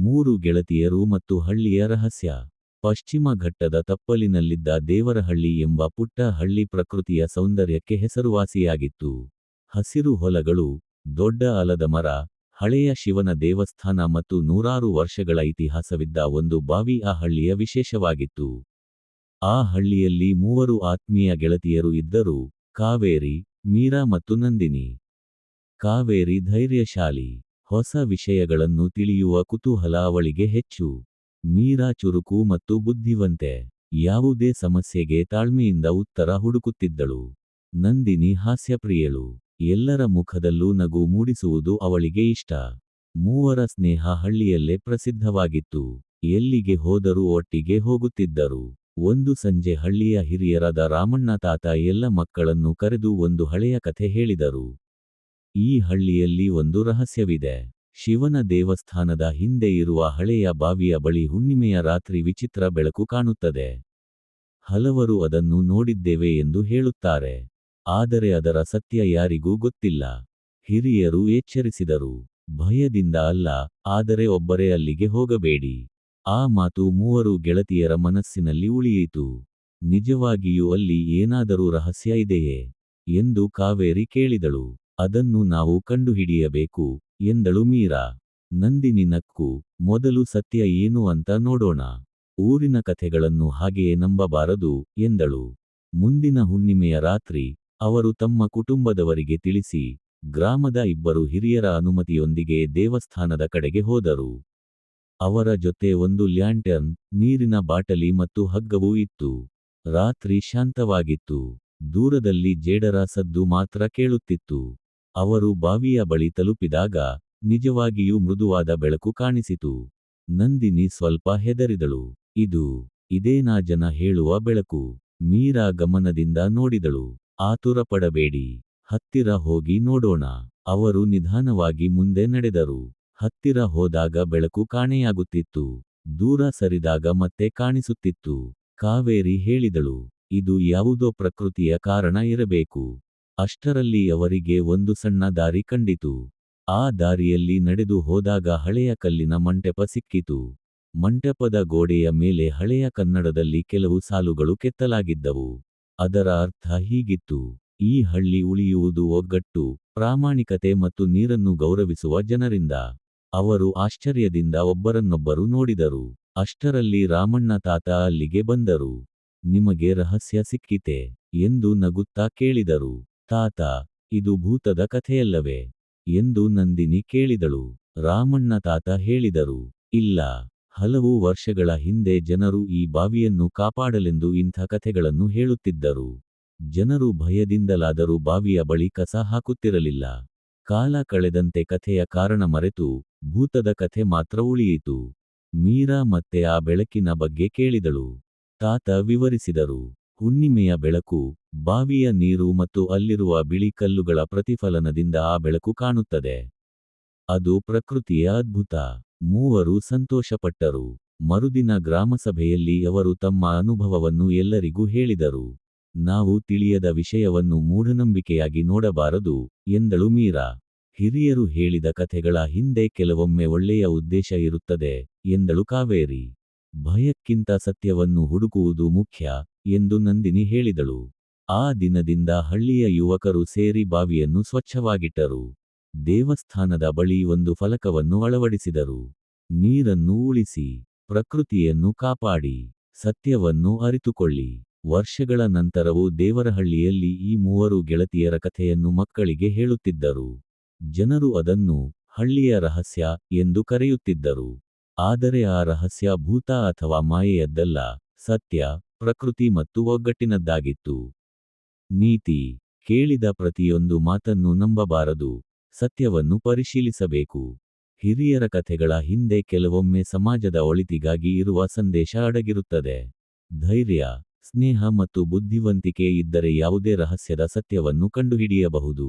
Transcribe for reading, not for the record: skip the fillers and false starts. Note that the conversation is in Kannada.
3 ಗೆಳತಿಯರು ಮತ್ತು ಹಳ್ಳಿಯ ರಹಸ್ಯ. ಪಶ್ಚಿಮ ಘಟ್ಟದ ತಪ್ಪಲಿನಲ್ಲಿದ್ದ ದೇವರಹಳ್ಳಿ ಎಂಬ ಪುಟ್ಟ ಹಳ್ಳಿ ಪ್ರಕೃತಿಯ ಸೌಂದರ್ಯಕ್ಕೆ ಹೆಸರುವಾಸಿಯಾಗಿತ್ತು. ಹಸಿರು ಹೊಲಗಳು, ದೊಡ್ಡ ಆಲದ ಮರ, ಹಳೆಯ ಶಿವನ ದೇವಸ್ಥಾನ ಮತ್ತು ನೂರಾರು ವರ್ಷಗಳ ಇತಿಹಾಸವಿದ್ದ ಒಂದು ಬಾವಿ ಆ ಹಳ್ಳಿಯ ವಿಶೇಷವಾಗಿತ್ತು. ಆ ಹಳ್ಳಿಯಲ್ಲಿ 3 ಆತ್ಮೀಯ ಗೆಳತಿಯರು ಇದ್ದರು, ಕಾವೇರಿ, ಮೀರಾ ಮತ್ತು ನಂದಿನಿ. ಕಾವೇರಿ ಧೈರ್ಯಶಾಲಿ. ಹೊಸ ವಿಷಯಗಳನ್ನು ತಿಳಿಯುವ ಕುತೂಹಲ ಅವಳಿಗೆ ಹೆಚ್ಚು. ಮೀರಾ ಚುರುಕು ಮತ್ತು ಬುದ್ಧಿವಂತೆ. ಯಾವುದೇ ಸಮಸ್ಯೆಗೆ ತಾಳ್ಮೆಯಿಂದ ಉತ್ತರ ಹುಡುಕುತ್ತಿದ್ದಳು. ನಂದಿನಿ ಹಾಸ್ಯಪ್ರಿಯಳು. ಎಲ್ಲರ ಮುಖದಲ್ಲೂ ನಗು ಮೂಡಿಸುವುದು ಅವಳಿಗೆ ಇಷ್ಟ. 3ರ ಸ್ನೇಹ ಹಳ್ಳಿಯಲ್ಲೇ ಪ್ರಸಿದ್ಧವಾಗಿತ್ತು. ಎಲ್ಲಿಗೆ ಹೋದರೂ ಒಟ್ಟಿಗೆ ಹೋಗುತ್ತಿದ್ದರು. ಒಂದು ಸಂಜೆ ಹಳ್ಳಿಯ ಹಿರಿಯರಾದ ರಾಮಣ್ಣ ತಾತ ಎಲ್ಲ ಮಕ್ಕಳನ್ನು ಕರೆದು ಒಂದು ಹಳೆಯ ಕಥೆ ಹೇಳಿದರು. ಈ ಹಳ್ಳಿಯಲ್ಲಿ ಒಂದು ರಹಸ್ಯವಿದೆ. ಶಿವನ ದೇವಸ್ಥಾನದ ಹಿಂದೆ ಇರುವ ಹಳೆಯ ಬಾವಿಯ ಬಳಿ ಹುಣ್ಣಿಮೆಯ ರಾತ್ರಿ ವಿಚಿತ್ರ ಬೆಳಕು ಕಾಣುತ್ತದೆ. ಹಲವರು ಅದನ್ನು ನೋಡಿದ್ದೇವೆ ಎಂದು ಹೇಳುತ್ತಾರೆ. ಆದರೆ ಅದರ ಸತ್ಯ ಯಾರಿಗೂ ಗೊತ್ತಿಲ್ಲ. ಹಿರಿಯರು ಎಚ್ಚರಿಸಿದರು. ಭಯದಿಂದ ಅಲ್ಲ, ಆದರೆ ಒಬ್ಬರೇ ಅಲ್ಲಿಗೆ ಹೋಗಬೇಡಿ. ಆ ಮಾತು 3 ಗೆಳತಿಯರ ಮನಸ್ಸಿನಲ್ಲಿ ಉಳಿಯಿತು. ನಿಜವಾಗಿಯೂ ಅಲ್ಲಿ ಏನಾದರೂ ರಹಸ್ಯ ಇದೆಯೇ ಎಂದು ಕಾವೇರಿ ಕೇಳಿದಳು. ಅದನ್ನು ನಾವು ಕಂಡುಹಿಡಿಯಬೇಕು ಎಂದಳು ಮೀರಾ. ನಂದಿನಿ ನಕ್ಕು, ಮೊದಲು ಸತ್ಯ ಏನು ಅಂತ ನೋಡೋಣ. ಊರಿನ ಕಥೆಗಳನ್ನು ಹಾಗೆಯೇ ನಂಬಬಾರದು ಎಂದಳು. ಮುಂದಿನ ಹುಣ್ಣಿಮೆಯ ರಾತ್ರಿ ಅವರು ತಮ್ಮ ಕುಟುಂಬದವರಿಗೆ ತಿಳಿಸಿ, ಗ್ರಾಮದ 2 ಹಿರಿಯರ ಅನುಮತಿಯೊಂದಿಗೆ ದೇವಸ್ಥಾನದ ಕಡೆಗೆ ಹೋದರು. ಅವರ ಜೊತೆ ಒಂದು ಲ್ಯಾಂಟರ್ನ್, ನೀರಿನ ಬಾಟಲಿ ಮತ್ತು ಹಗ್ಗವೂ ಇತ್ತು. ರಾತ್ರಿ ಶಾಂತವಾಗಿತ್ತು. ದೂರದಲ್ಲಿ ಜೇಡರ ಸದ್ದು ಮಾತ್ರ ಕೇಳುತ್ತಿತ್ತು. ಅವರು ಬಾವಿಯ ಬಳಿ ತಲುಪಿದಾಗ ನಿಜವಾಗಿಯೂ ಮೃದುವಾದ ಬೆಳಕು ಕಾಣಿಸಿತು. ನಂದಿನಿ ಸ್ವಲ್ಪ ಹೆದರಿದಳು. ಇದೇನಾ ಜನ ಹೇಳುವ ಬೆಳಕು? ಮೀರಾ ಗಮನದಿಂದ ನೋಡಿದಳು. ಆತುರಪಡಬೇಡಿ, ಹತ್ತಿರ ಹೋಗಿ ನೋಡೋಣ. ಅವರು ನಿಧಾನವಾಗಿ ಮುಂದೆ ನಡೆದರು. ಹತ್ತಿರ ಹೋದಾಗ ಬೆಳಕು ಕಾಣೆಯಾಗುತ್ತಿತ್ತು. ದೂರ ಸರಿದಾಗ ಮತ್ತೆ ಕಾಣಿಸುತ್ತಿತ್ತು. ಕಾವೇರಿ ಹೇಳಿದಳು, ಇದು ಯಾವುದೋ ಪ್ರಕೃತಿಯ ಕಾರಣ ಇರಬೇಕು. ಅಷ್ಟರಲ್ಲಿ ಅವರಿಗೆ ಒಂದು ಸಣ್ಣ ದಾರಿ ಕಂಡಿತು. ಆ ದಾರಿಯಲ್ಲಿ ನಡೆದು ಹೋದಾಗ ಹಳೆಯ ಕಲ್ಲಿನ ಮಂಟಪ ಸಿಕ್ಕಿತು. ಮಂಟಪದ ಗೋಡೆಯ ಮೇಲೆ ಹಳೆಯ ಕನ್ನಡದಲ್ಲಿ ಕೆಲವು ಸಾಲುಗಳು ಕೆತ್ತಲಾಗಿದ್ದವು. ಅದರ ಅರ್ಥ ಹೀಗಿತ್ತು: ಈ ಹಳ್ಳಿ ಉಳಿಯುವುದು ಒಗ್ಗಟ್ಟು, ಪ್ರಾಮಾಣಿಕತೆ ಮತ್ತು ನೀರನ್ನು ಗೌರವಿಸುವ ಜನರಿಂದ. ಅವರು ಆಶ್ಚರ್ಯದಿಂದ ಒಬ್ಬರನ್ನೊಬ್ಬರು ನೋಡಿದರು. ಅಷ್ಟರಲ್ಲಿ ರಾಮಣ್ಣ ತಾತ ಅಲ್ಲಿಗೆ ಬಂದರು. ನಿಮಗೆ ರಹಸ್ಯ ಸಿಕ್ಕಿತೆ ಎಂದು ನಗುತ್ತಾ ಕೇಳಿದರು. ತಾತ, ಇದು ಭೂತದ ಕಥೆಯಲ್ಲವೇ ಎಂದು ನಂದಿನಿ ಕೇಳಿದಳು. ರಾಮಣ್ಣ ತಾತ ಹೇಳಿದರು, ಇಲ್ಲ, ಹಲವು ವರ್ಷಗಳ ಹಿಂದೆ ಜನರು ಈ ಬಾವಿಯನ್ನು ಕಾಪಾಡಲೆಂದು ಇಂಥ ಕಥೆಗಳನ್ನು ಹೇಳುತ್ತಿದ್ದರು. ಜನರು ಭಯದಿಂದಲಾದರೂ ಬಾವಿಯ ಬಳಿ ಕಸ ಹಾಕುತ್ತಿರಲಿಲ್ಲ. ಕಾಲ ಕಳೆದಂತೆ ಕಥೆಯ ಕಾರಣ ಮರೆತು ಭೂತದ ಕಥೆ ಮಾತ್ರ ಉಳಿಯಿತು. ಮೀರಾ ಮತ್ತೆ ಆ ಬೆಳಕಿನ ಬಗ್ಗೆ ಕೇಳಿದಳು. ತಾತ ವಿವರಿಸಿದರು. ಹುಣ್ಣಿಮೆಯ ಬೆಳಕು, ಬಾವಿಯ ನೀರು ಮತ್ತು ಅಲ್ಲಿರುವ ಬಿಳಿ ಕಲ್ಲುಗಳ ಪ್ರತಿಫಲನದಿಂದ ಆ ಬೆಳಕು ಕಾಣುತ್ತದೆ. ಅದು ಪ್ರಕೃತಿಯ ಅದ್ಭುತ. 3 ಸಂತೋಷಪಟ್ಟರು. ಮರುದಿನ ಗ್ರಾಮಸಭೆಯಲ್ಲಿ ಅವರು ತಮ್ಮ ಅನುಭವವನ್ನು ಎಲ್ಲರಿಗೂ ಹೇಳಿದರು. ನಾವು ತಿಳಿಯದ ವಿಷಯವನ್ನು ಮೂಢನಂಬಿಕೆಯಾಗಿ ನೋಡಬಾರದು ಎಂದಳು ಮೀರಾ. ಹಿರಿಯರು ಹೇಳಿದ ಕಥೆಗಳ ಹಿಂದೆ ಕೆಲವೊಮ್ಮೆ ಒಳ್ಳೆಯ ಉದ್ದೇಶ ಇರುತ್ತದೆ ಎಂದಳು ಕಾವೇರಿ. ಭಯಕ್ಕಿಂತ ಸತ್ಯವನ್ನು ಹುಡುಕುವುದು ಮುಖ್ಯ ಎಂದು ನಂದಿನಿ ಹೇಳಿದಳು. ಆ ದಿನದಿಂದ ಹಳ್ಳಿಯ ಯುವಕರು ಸೇರಿ ಬಾವಿಯನ್ನು ಸ್ವಚ್ಛವಾಗಿಟ್ಟರು. ದೇವಸ್ಥಾನದ ಬಳಿ ಒಂದು ಫಲಕವನ್ನು ಅಳವಡಿಸಿದರು. ನೀರನ್ನು ಉಳಿಸಿ, ಪ್ರಕೃತಿಯನ್ನು ಕಾಪಾಡಿ, ಸತ್ಯವನ್ನು ಅರಿತುಕೊಳ್ಳಿ. ವರ್ಷಗಳ ನಂತರವೂ ದೇವರಹಳ್ಳಿಯಲ್ಲಿ ಈ 3 ಗೆಳತಿಯರ ಕಥೆಯನ್ನು ಮಕ್ಕಳಿಗೆ ಹೇಳುತ್ತಿದ್ದರು. ಜನರು ಅದನ್ನು ಹಳ್ಳಿಯ ರಹಸ್ಯ ಎಂದು ಕರೆಯುತ್ತಿದ್ದರು. ಆದರೆ ಆ ರಹಸ್ಯ ಭೂತ ಅಥವಾ ಮಾಯೆಯದ್ದಲ್ಲ, ಸತ್ಯ, ಪ್ರಕೃತಿ ಮತ್ತು ಒಗ್ಗಟ್ಟಿನದ್ದಾಗಿತ್ತು. ನೀತಿ: ಕೇಳಿದ ಪ್ರತಿಯೊಂದು ಮಾತನ್ನು ನಂಬಬಾರದು, ಸತ್ಯವನ್ನು ಪರಿಶೀಲಿಸಬೇಕು. ಹಿರಿಯರ ಕಥೆಗಳ ಹಿಂದೆ ಕೆಲವೊಮ್ಮೆ ಸಮಾಜದ ಒಳಿತಿಗಾಗಿ ಇರುವ ಸಂದೇಶ ಅಡಗಿರುತ್ತದೆ. ಧೈರ್ಯ, ಸ್ನೇಹ ಮತ್ತು ಬುದ್ಧಿವಂತಿಕೆ ಇದ್ದರೆ ಯಾವುದೇ ರಹಸ್ಯದ ಸತ್ಯವನ್ನು ಕಂಡುಹಿಡಿಯಬಹುದು.